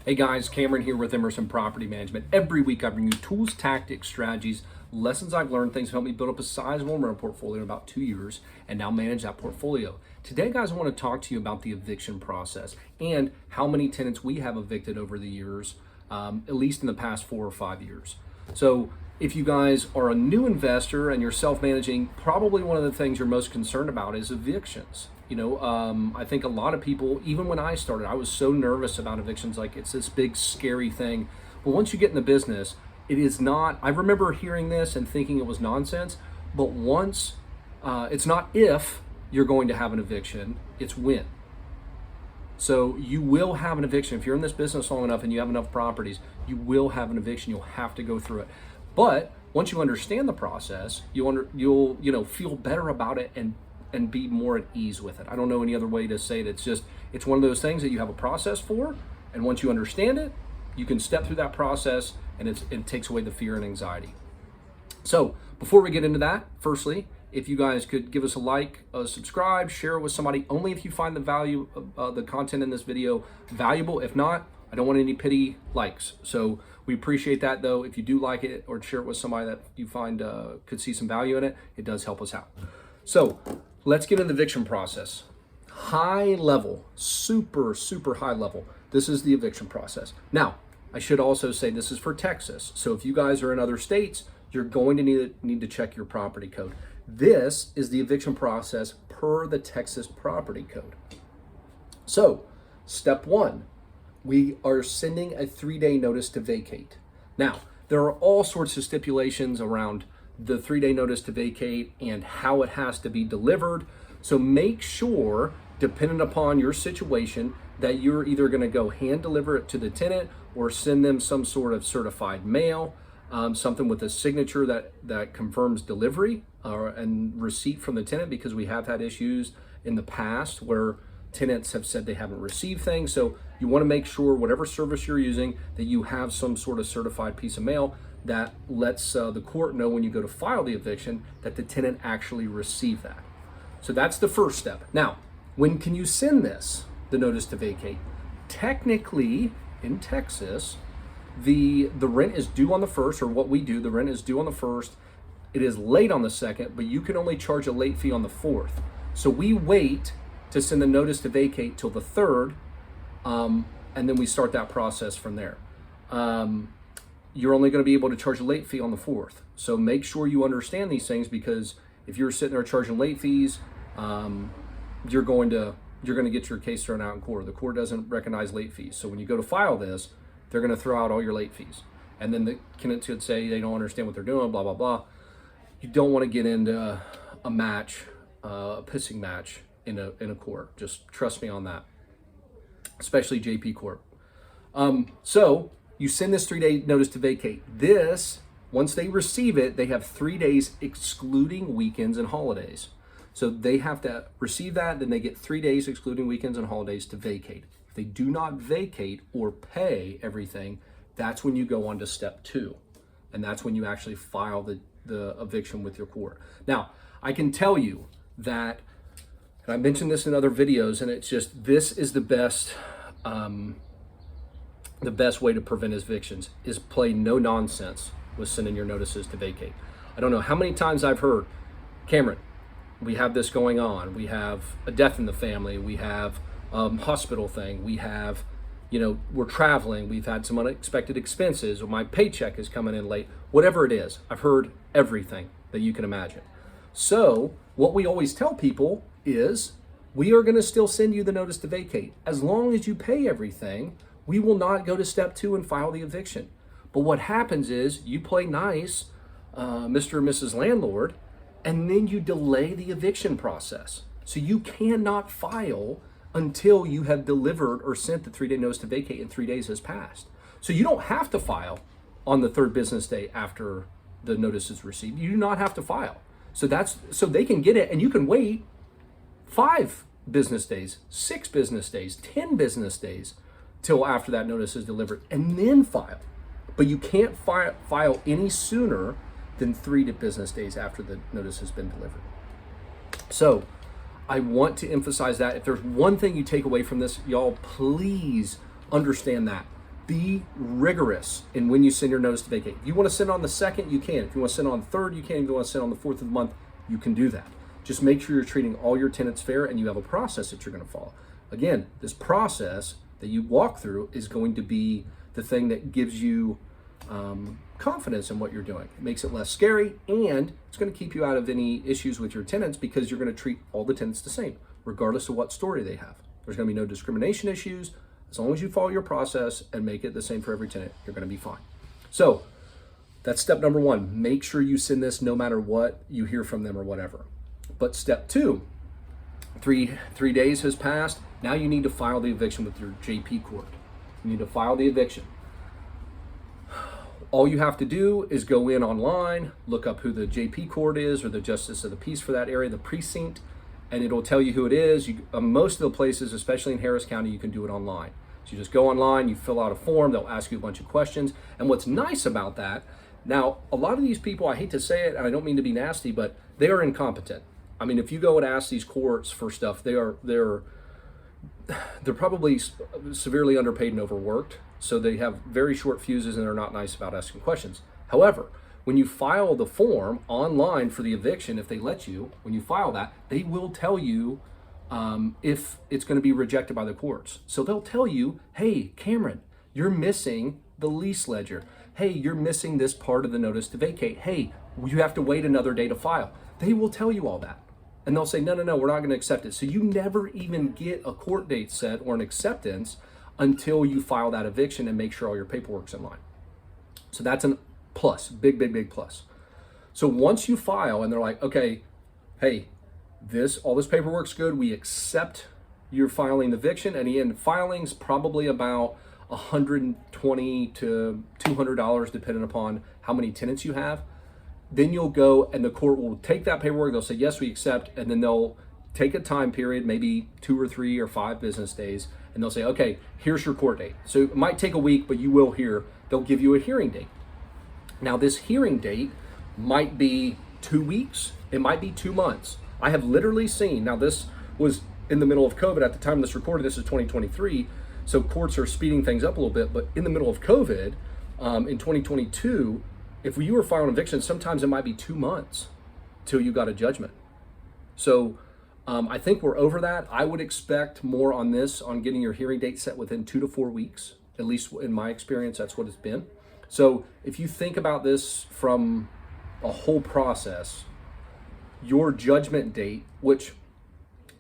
Hey guys, Cameron here with Emerson Property Management. Every week I bring you tools, tactics, strategies, lessons I've learned, things that help me build up a sizable rental portfolio in about 2 years and now manage that portfolio. Today, guys, I want to talk to you about the eviction process and how many tenants we have evicted over the years, at least in the past 4 or 5 years. So if you guys are a new investor and you're self-managing, probably one of the things you're most concerned about is evictions. I think a lot of people, even when I started, I was so nervous about evictions, like it's this big scary thing. But once you get in the business, it is not. I remember hearing this and thinking it was nonsense, but once, it's not if you're going to have an eviction, it's when. So you will have an eviction. If you're in this business long enough and you have enough properties, you will have an eviction. You'll have to go through it. But once you understand the process, you'll feel better about it and be more at ease with it. I don't know any other way to say it. It's one of those things that you have a process for, and once you understand it, you can step through that process, and it takes away the fear and anxiety. So before we get into that, firstly, if you guys could give us a like, subscribe, share it with somebody, only if you find the value of the content in this video valuable. If not, I don't want any pity likes. So we appreciate that, though. If you do like it or share it with somebody that you find could see some value in it, it does help us out. So let's get into the eviction process. High level, super high level. This is the eviction process. Now, I should also say this is for Texas. So if you guys are in other states, you're going to need to check your property code. This is the eviction process per the Texas property code. So step one, we are sending a 3-day notice to vacate. Now, there are all sorts of stipulations around the 3-day notice to vacate and how it has to be delivered. So make sure, depending upon your situation, that you're either going to go hand deliver it to the tenant or send them some sort of certified mail, something with a signature that confirms delivery and receipt from the tenant, because we have had issues in the past where tenants have said they haven't received things. So you want to make sure, whatever service you're using, that you have some sort of certified piece of mail that lets the court know when you go to file the eviction that the tenant actually received that. So that's the first step. Now, when can you send this, the notice to vacate? Technically, in Texas, the rent is due on the 1st, or what we do, the rent is due on the 1st. It is late on the 2nd, but you can only charge a late fee on the 4th. So we wait to send the notice to vacate till the 3rd, and then we start that process from there. You're only going to be able to charge a late fee on the 4th. So make sure you understand these things, because if you're sitting there charging late fees, you're going to get your case thrown out in court. The court doesn't recognize late fees. So when you go to file this, they're going to throw out all your late fees. And then the tenants could say they don't understand what they're doing, blah, blah, blah. You don't want to get into a match, a pissing match in a court. Just trust me on that, especially JP Corp. So you send this 3-day notice to vacate. This, once they receive it, they have 3 days excluding weekends and holidays. So they have to receive that, then they get 3 days excluding weekends and holidays to vacate. If they do not vacate or pay everything, that's when you go on to step 2. And that's when you actually file the eviction with your court. Now, I can tell you that, and I mentioned this in other videos, and it's just, this is the best way to prevent evictions is play no nonsense with sending your notices to vacate. I don't know how many times I've heard, Cameron, we have this going on. We have a death in the family. We have hospital thing. We have, we're traveling. We've had some unexpected expenses, or my paycheck is coming in late. Whatever it is, I've heard everything that you can imagine. So what we always tell people is, we are going to still send you the notice to vacate. As long as you pay everything, we will not go to step 2 and file the eviction. But what happens is you play nice, Mr. and Mrs. Landlord, and then you delay the eviction process. So you cannot file until you have delivered or sent the 3-day notice to vacate and 3 days has passed. So you don't have to file on the 3rd business day after the notice is received. You do not have to file. So they can get it, and you can wait 5 business days, 6 business days, 10 business days till after that notice is delivered, and then file. But you can't file any sooner than 3 business days after the notice has been delivered. So I want to emphasize that. If there's one thing you take away from this, y'all, please understand that Be rigorous in when you send your notice to vacate. If you want to send on the 2nd, you can. If you want to send on the 3rd, you can. If you want to send on the 4th of the month, you can do that. Just make sure you're treating all your tenants fair and you have a process that you're going to follow. Again, this process that you walk through is going to be the thing that gives you confidence in what you're doing. It makes it less scary, and it's going to keep you out of any issues with your tenants because you're going to treat all the tenants the same, regardless of what story they have. There's going to be no discrimination issues. As long as you follow your process and make it the same for every tenant, you're going to be fine. So that's step number 1. Make sure you send this no matter what you hear from them or whatever. But step 2, three days has passed. Now you need to file the eviction with your JP court. You need to file the eviction. All you have to do is go in online, look up who the JP court is or the justice of the peace for that area, the precinct, and it'll tell you who it is. Most of the places, especially in Harris County, you can do it online. So you just go online, you fill out a form, they'll ask you a bunch of questions. And what's nice about that, now, a lot of these people, I hate to say it, and I don't mean to be nasty, but they are incompetent. I mean, if you go and ask these courts for stuff, they're probably severely underpaid and overworked. So they have very short fuses and they're not nice about asking questions. However, when you file the form online for the eviction, if they let you, when you file that, they will tell you if it's going to be rejected by the courts. So they'll tell you, hey, Cameron, you're missing the lease ledger. Hey, you're missing this part of the notice to vacate. Hey, you have to wait another day to file. They will tell you all that. And they'll say, no, we're not going to accept it. So you never even get a court date set or an acceptance until you file that eviction and make sure all your paperwork's in line. So that's a plus, big plus. So once you file and they're like, okay, hey, all this paperwork's good, we accept your filing the eviction, and the filing's probably about $120 to $200 depending upon how many tenants you have. Then you'll go and the court will take that paperwork, they'll say, yes, we accept, and then they'll take a time period, maybe 2 or 3 or 5 business days, and they'll say, okay, here's your court date. So it might take a week, but you will hear, they'll give you a hearing date. Now this hearing date might be 2 weeks, it might be 2 months. I have literally seen, now this was in the middle of COVID at the time of this recording, this is 2023, so courts are speeding things up a little bit, but in the middle of COVID, in 2022, if you were filing eviction, sometimes it might be 2 months till you got a judgment. So I think we're over that. I would expect more on this, on getting your hearing date set within 2 to 4 weeks. At least in my experience, that's what it's been. So if you think about this from a whole process, your judgment date, which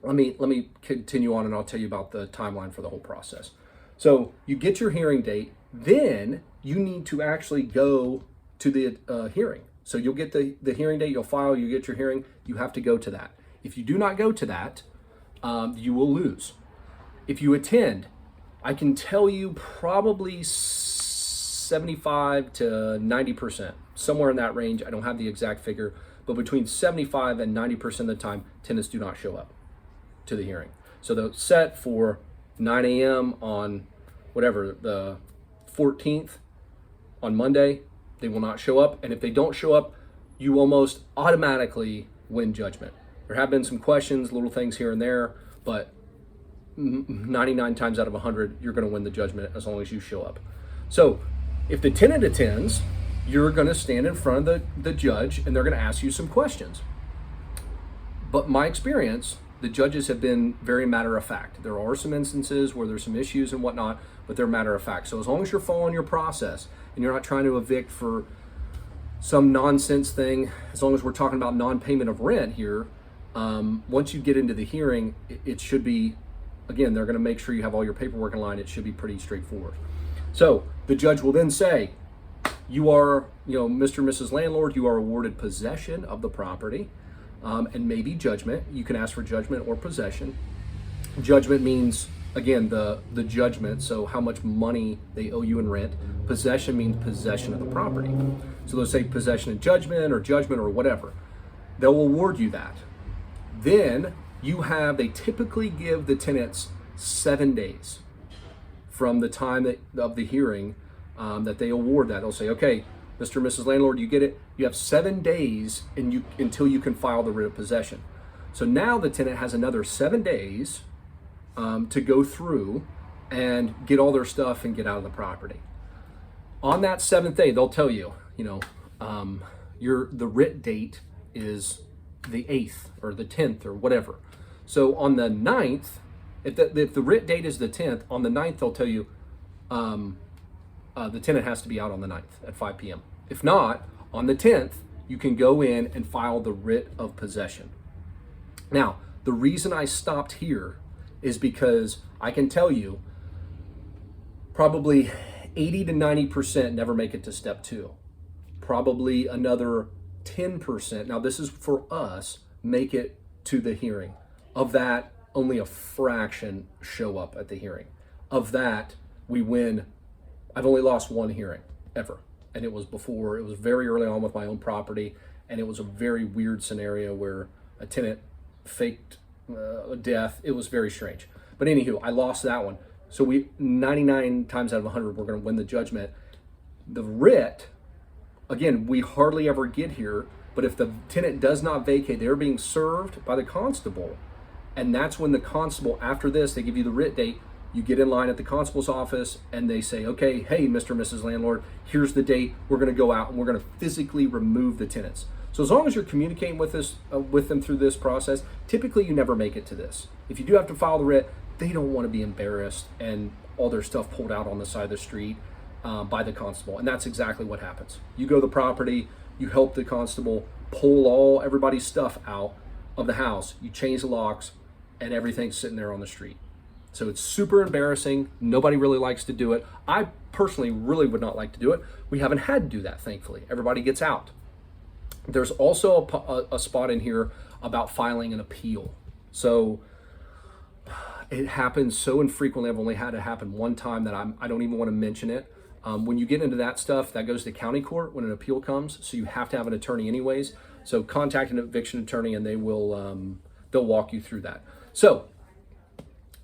let me continue on and I'll tell you about the timeline for the whole process. So you get your hearing date, then you need to actually go to the hearing. So you'll get the hearing date, you'll file, you get your hearing, you have to go to that. If you do not go to that, you will lose. If you attend, I can tell you probably 75 to 90%, somewhere in that range. I don't have the exact figure, but between 75 and 90% of the time, tenants do not show up to the hearing. So they're set for 9 a.m. on whatever, the 14th on Monday, they will not show up. And if they don't show up, you almost automatically win judgment. There have been some questions, little things here and there, but 99 times out of 100, you're going to win the judgment as long as you show up. So if the tenant attends, you're going to stand in front of the judge and they're going to ask you some questions. But my experience, the judges have been very matter of fact. There are some instances where there's some issues and whatnot, but they're matter of fact. So as long as you're following your process and you're not trying to evict for some nonsense thing, as long as we're talking about non-payment of rent here, once you get into the hearing, it should be, again, they're going to make sure you have all your paperwork in line. It should be pretty straightforward. So the judge will then say, you are, Mr. and Mrs. Landlord, you are awarded possession of the property, and maybe judgment. You can ask for judgment or possession. Judgment means, again, the judgment, so how much money they owe you in rent. Possession means possession of the property. So they'll say possession and judgment or whatever. They'll award you that. Then they typically give the tenants 7 days from the time of the hearing that they award that. They'll say, okay, Mr. and Mrs. Landlord, you get it. You have 7 days until you can file the writ of possession. So now the tenant has another 7 days to go through and get all their stuff and get out of the property. On that 7th day, they'll tell you, the writ date is the 8th or the 10th or whatever. So on the 9th, if the writ date is the 10th, on the 9th, they'll tell you the tenant has to be out on the 9th at 5 p.m. If not, on the 10th, you can go in and file the writ of possession. Now, the reason I stopped here is because I can tell you probably 80 to 90% never make it to step 2. Probably another 10%, now this is for us, make it to the hearing. Of that, only a fraction show up at the hearing. Of that, we win. I've only lost one hearing ever. And it was very early on with my own property. And it was a very weird scenario where a tenant faked a death. It was very strange. But anywho, I lost that one. So 99 times out of 100, we're going to win the judgment. The writ, again, we hardly ever get here. But if the tenant does not vacate, they're being served by the constable. And that's when the constable, after this, they give you the writ date. You get in line at the constable's office and they say, okay, hey, Mr. and Mrs. Landlord, here's the date. We're going to go out and we're going to physically remove the tenants. So as long as you're communicating with them through this process, typically you never make it to this. If you do have to file the writ, they don't want to be embarrassed and all their stuff pulled out on the side of the street by the constable. And that's exactly what happens. You go to the property, you help the constable pull everybody's stuff out of the house. You change the locks and everything's sitting there on the street. So it's super embarrassing. Nobody really likes to do it. I personally really would not like to do it. We haven't had to do that, thankfully. Everybody gets out. There's also a spot in here about filing an appeal. So it happens so infrequently. I've only had it happen one time that I don't even want to mention it. When you get into that stuff, that goes to county court when an appeal comes. So you have to have an attorney anyways. So contact an eviction attorney and they will they'll walk you through that. So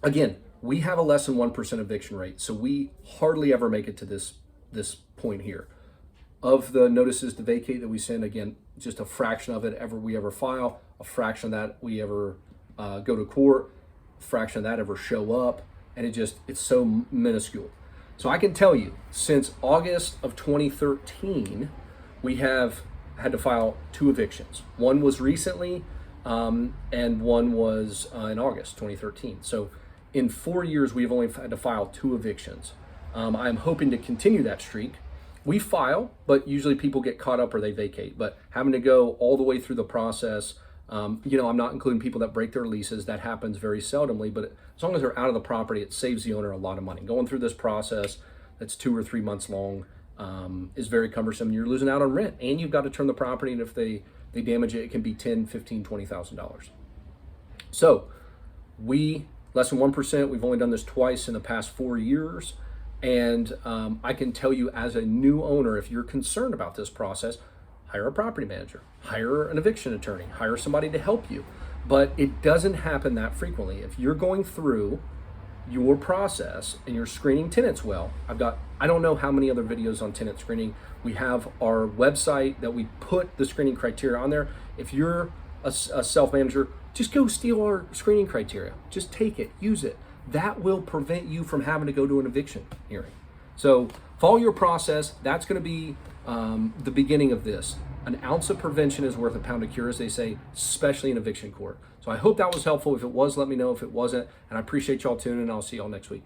again, we have a less than 1% eviction rate. So we hardly ever make it to this point here. Of the notices to vacate that we send, again, just a fraction of it we ever file, a fraction of that we ever go to court, a fraction of that ever show up, and it's so minuscule. So I can tell you, since August of 2013, we have had to file 2 evictions. One was recently, and one was in August 2013. So in 4 years, we've only had to file 2 evictions. I'm hoping to continue that streak. We file, but usually people get caught up or they vacate. But having to go all the way through the process, I'm not including people that break their leases. That happens very seldomly, but as long as they're out of the property, it saves the owner a lot of money. Going through this process that's 2 or 3 months long is very cumbersome. You're losing out on rent, and you've got to turn the property, and if they damage it, it can be $10,000, $15,000, $20,000. So less than 1%, we've only done this twice in the past 4 years. And I can tell you, as a new owner, if you're concerned about this process, hire a property manager, hire an eviction attorney, hire somebody to help you. But it doesn't happen that frequently. If you're going through your process and you're screening tenants well, I don't know how many other videos on tenant screening. We have our website that we put the screening criteria on there. If you're a self-manager, just go steal our screening criteria. Just take it, use it. That will prevent you from having to go to an eviction hearing. So follow your process. That's going to be the beginning of this. An ounce of prevention is worth a pound of cure, as they say, especially in eviction court. So I hope that was helpful. If it was, let me know. If it wasn't, and I appreciate y'all tuning in. I'll see y'all next week.